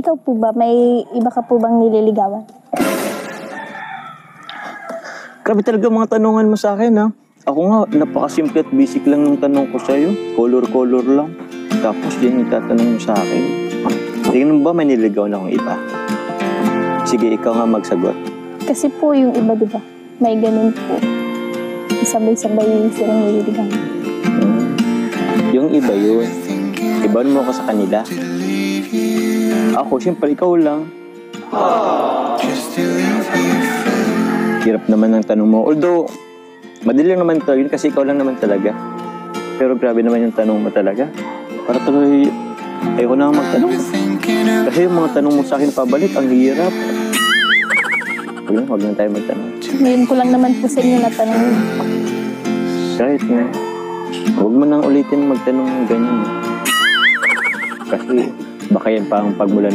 Ikaw po ba, may iba ka po bang nililigawan? Grabe talaga mga tanungan mo sa akin, ha? Ako nga, napakasimple at basic lang ng tanong ko sa'yo. Color-color lang. Tapos yan yung tatanong mo sa akin. Tingnan mo ba may nililigawan akong iba? Sige, ikaw nga magsagot. Kasi po yung iba, di ba? May ganun po. Sabay-sabay silang nililigawan. Yung iba yun. Iban mo ka sa kanila. Ako, siyempre, ikaw lang. Hirap naman ang tanong mo. Although, madali lang naman ito yun kasi ikaw lang naman talaga. Pero grabe naman yung tanong mo talaga. Para tuloy, ayoko na magtanong. Kasi yung mga tanong mo sa akin pabalik, ang hirap. Huwag lang tayo magtanong. Ngayon ko lang naman po sa inyo natanong. Kahit nga. Huwag mo nang ulitin magtanong ng ganyan. Kasi baka yan pa ang pagmulan